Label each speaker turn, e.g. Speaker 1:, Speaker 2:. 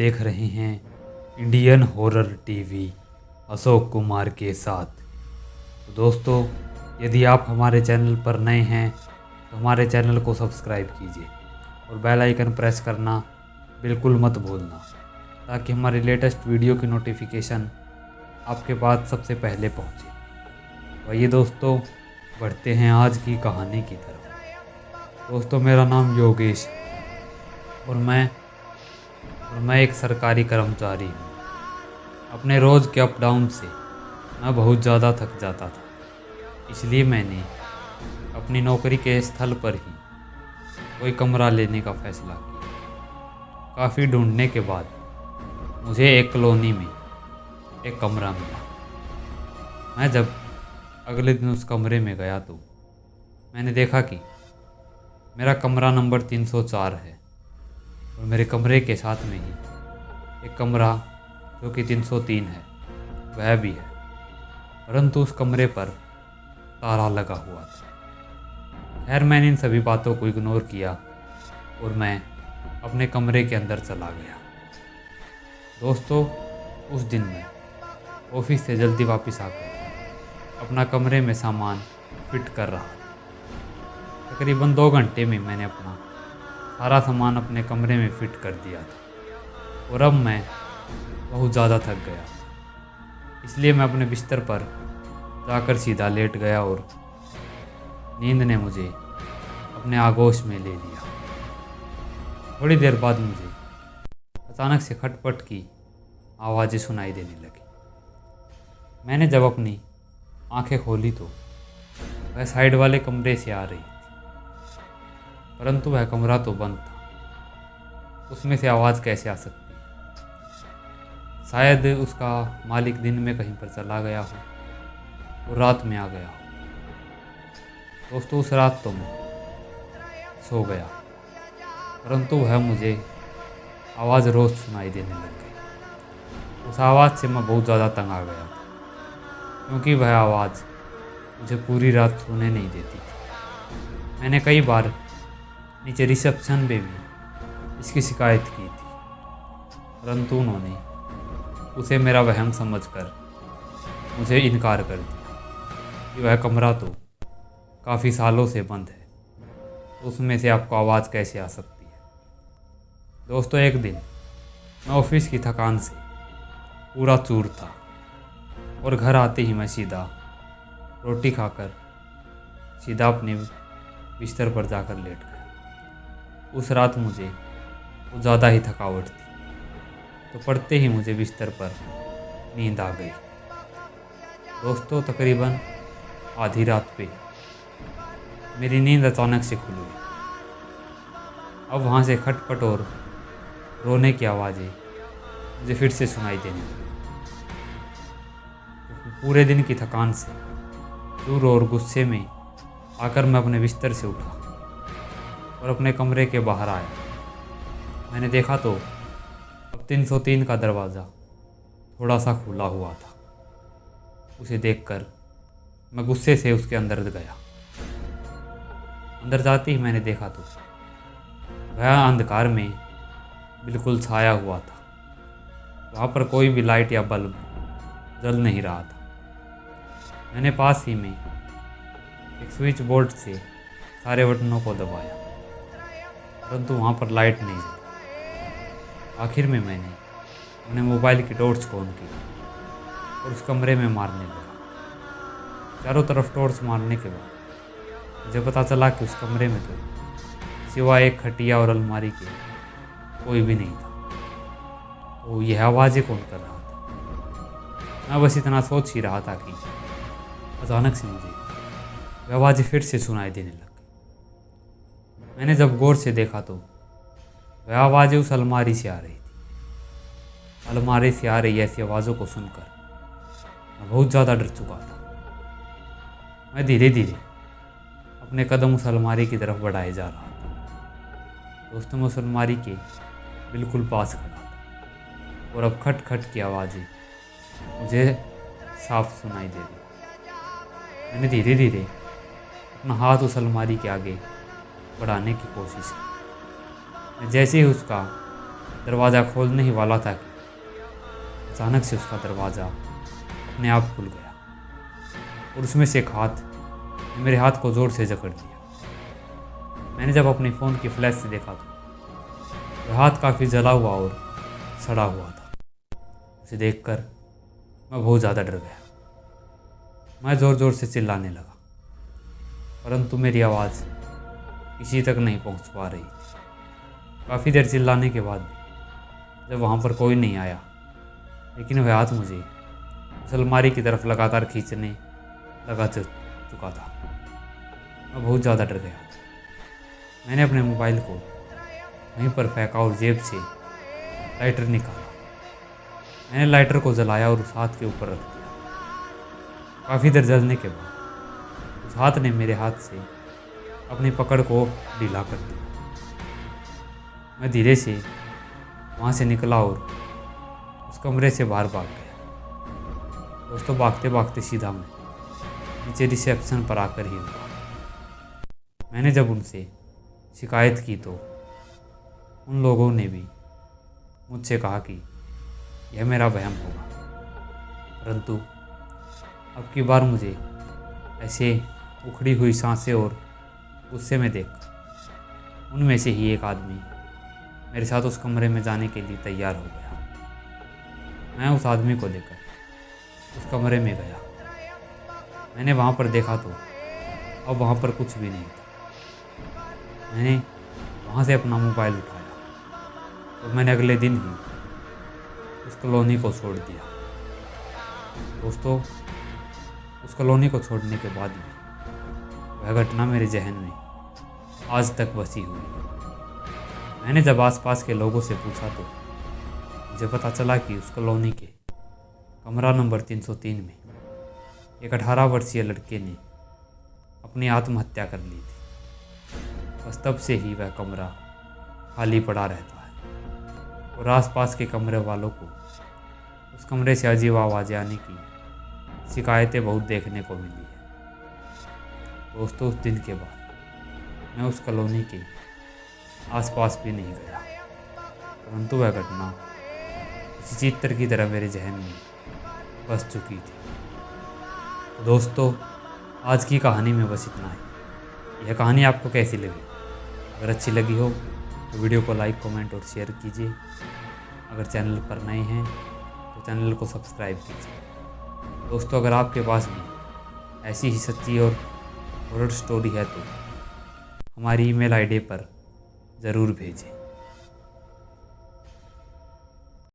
Speaker 1: देख रहे हैं Indian horror TV Ashok Kumar के साथ। तो दोस्तों, यदि आप हमारे चैनल पर नए हैं तो हमारे चैनल को सब्सक्राइब कीजिए और बेल आइकन प्रेस करना बिल्कुल मत भूलना, ताकि हमारे लेटेस्ट वीडियो की नोटिफिकेशन आपके पास सबसे पहले पहुंचे। तो आइए दोस्तों, बढ़ते हैं आज की कहानी की तरफ। दोस्तों, मेरा नाम योगेश है और मैं एक सरकारी कर्मचारी हूँ। अपने रोज़ के अप डाउन से मैं बहुत ज़्यादा थक जाता था, इसलिए मैंने अपनी नौकरी के स्थल पर ही कोई कमरा लेने का फैसला किया। काफ़ी ढूंढने के बाद मुझे एक कॉलोनी में एक कमरा मिला। मैं जब अगले दिन उस कमरे में गया तो मैंने देखा कि मेरा कमरा नंबर 304 है और मेरे कमरे के साथ में ही एक कमरा जो कि 303 है वह भी है, परंतु उस कमरे पर ताला लगा हुआ था। खैर, मैंने इन सभी बातों को इग्नोर किया और मैं अपने कमरे के अंदर चला गया। दोस्तों, उस दिन मैं ऑफिस से जल्दी वापस आकर अपना कमरे में सामान फिट कर रहा था। तकरीबन 2 घंटे में मैंने अपना सारा सामान अपने कमरे में फिट कर दिया था और अब मैं बहुत ज़्यादा थक गया था, इसलिए मैं अपने बिस्तर पर जाकर सीधा लेट गया और नींद ने मुझे अपने आगोश में ले लिया। थोड़ी देर बाद मुझे अचानक से खटपट की आवाज़ें सुनाई देने लगी। मैंने जब अपनी आंखें खोली तो वह साइड वाले कमरे से आ रही थी, परंतु वह कमरा तो बंद था। उसमें से आवाज़ कैसे आ सकती? शायद उसका मालिक दिन में कहीं पर चला गया हो और रात में आ गया हो। दोस्तों, उस रात तो मैं सो गया, परंतु वह मुझे आवाज़ रोज़ सुनाई देने लग गई। उस आवाज़ से मैं बहुत ज़्यादा तंग आ गया था, क्योंकि वह आवाज़ मुझे पूरी रात सोने नहीं देती थी। मैंने कई बार नीचे रिसेप्शन पे भी इसकी शिकायत की थी, परंतु उन्होंने उसे मेरा वहम समझकर मुझे इनकार कर दिया कि वह कमरा तो काफ़ी सालों से बंद है, तो उसमें से आपको आवाज़ कैसे आ सकती है। दोस्तों, एक दिन मैं ऑफिस की थकान से पूरा चूर था और घर आते ही मैं सीधा रोटी खाकर सीधा अपने बिस्तर पर जाकर लेट गया। उस रात मुझे कुछ ज़्यादा ही थकावट थी, तो पड़ते ही मुझे बिस्तर पर नींद आ गई। दोस्तों, तकरीबन आधी रात पे मेरी नींद अचानक से खुल गई। अब वहाँ से खटपट और रोने की आवाज़ें मुझे फिर से सुनाई देने लगी। पूरे दिन की थकान से चूर और गुस्से में आकर मैं अपने बिस्तर से उठा और अपने कमरे के बाहर आया। मैंने देखा तो अब 303 का दरवाज़ा थोड़ा सा खुला हुआ था। उसे देखकर मैं गुस्से से उसके अंदर गया। अंदर जाते ही मैंने देखा तो वह अंधकार में बिल्कुल छाया हुआ था। वहाँ पर कोई भी लाइट या बल्ब जल नहीं रहा था। मैंने पास ही में एक स्विच बोर्ड से सारे बटनों को दबाया, परंतु वहाँ पर लाइट नहीं जली। आखिर में मैंने अपने मोबाइल की टॉर्च को ऑन की और उस कमरे में मारने लगा। चारों तरफ टॉर्च मारने के बाद मुझे पता चला कि उस कमरे में तो सिवाय एक खटिया और अलमारी के कोई भी नहीं था। तो यह आवाज़ें कौन कर रहा था? मैं बस इतना सोच ही रहा था कि अचानक से मुझे वह आवाज़ें फिर से सुनाई देने लग गई। मैंने जब गौर से देखा तो वह आवाज़ें उस अलमारी से आ रही थी। अलमारी से आ रही ऐसी आवाज़ों को सुनकर मैं बहुत ज़्यादा डर चुका था। मैं धीरे धीरे अपने कदम उस अलमारी की तरफ बढ़ाए जा रहा था। दोस्तों, मैं उस अलमारी के बिल्कुल पास खड़ा था और अब खट खट की आवाज़ें मुझे साफ सुनाई दे रही। मैंने धीरे धीरे अपना हाथ उस अलमारी के आगे बढ़ाने की कोशिश की। मैं जैसे ही उसका दरवाज़ा खोलने ही वाला था कि अचानक से उसका दरवाज़ा अपने आप खुल गया और उसमें से एक हाथ ने मेरे हाथ को ज़ोर से जकड़ दिया। मैंने जब अपने फ़ोन की फ्लैश से देखा तो वह हाथ काफ़ी जला हुआ और सड़ा हुआ था। उसे देखकर मैं बहुत ज़्यादा डर गया। मैं ज़ोर ज़ोर से चिल्लाने लगा, परंतु मेरी आवाज़ किसी तक नहीं पहुंच पा रही थी। काफ़ी देर चिल्लाने के बाद भी जब वहाँ पर कोई नहीं आया, लेकिन वह हाथ मुझे उस अलमारी की तरफ लगातार खींचने लगा चुका था। मैं बहुत ज़्यादा डर गया। मैंने अपने मोबाइल को वहीं पर फेंका और जेब से लाइटर निकाला। मैंने लाइटर को जलाया और उस हाथ के ऊपर रख दिया। काफ़ी देर जलने के बाद उस हाथ ने मेरे हाथ से अपनी पकड़ को ढीला कर दिया। मैं धीरे से वहाँ से निकला और उस कमरे से बाहर भाग गया। दोस्तों, भागते भागते सीधा मैं नीचे रिसेप्शन पर आकर ही रुका। मैंने जब उनसे शिकायत की तो उन लोगों ने भी मुझसे कहा कि यह मेरा वहम होगा, परंतु अब की बार मुझे ऐसे उखड़ी हुई सांसें और गुस्से में देख उनमें से ही एक आदमी मेरे साथ उस कमरे में जाने के लिए तैयार हो गया। मैं उस आदमी को लेकर उस कमरे में गया। मैंने वहाँ पर देखा तो अब वहाँ पर कुछ भी नहीं था। मैंने वहाँ से अपना मोबाइल उठाया और मैंने अगले दिन ही उस कॉलोनी को छोड़ दिया। दोस्तों, उस कॉलोनी को छोड़ने के बाद भी वह घटना मेरे जहन में आज तक बसी हुई है। मैंने जब आसपास के लोगों से पूछा तो मुझे पता चला कि उस कॉलोनी के कमरा नंबर 303 में एक 18 वर्षीय लड़के ने अपनी आत्महत्या कर ली थी। बस तब से ही वह कमरा खाली पड़ा रहता है और आसपास के कमरे वालों को उस कमरे से अजीब आवाज़ें आने की शिकायतें बहुत देखने को मिली है। दोस्तों, उस दिन के बाद मैं उस कॉलोनी के आसपास भी नहीं गया, परंतु वह घटना किसी चित्र की तरह मेरे जहन में बस चुकी थी। तो दोस्तों, आज की कहानी में बस इतना ही। यह कहानी आपको कैसी लगी? अगर अच्छी लगी हो तो वीडियो को लाइक, कमेंट और शेयर कीजिए। अगर चैनल पर नए हैं तो चैनल को सब्सक्राइब कीजिए। दोस्तों, अगर आपके पास भी ऐसी ही सच्ची और हॉरर स्टोरी है तो हमारी ईमेल आईडी पर ज़रूर भेजें।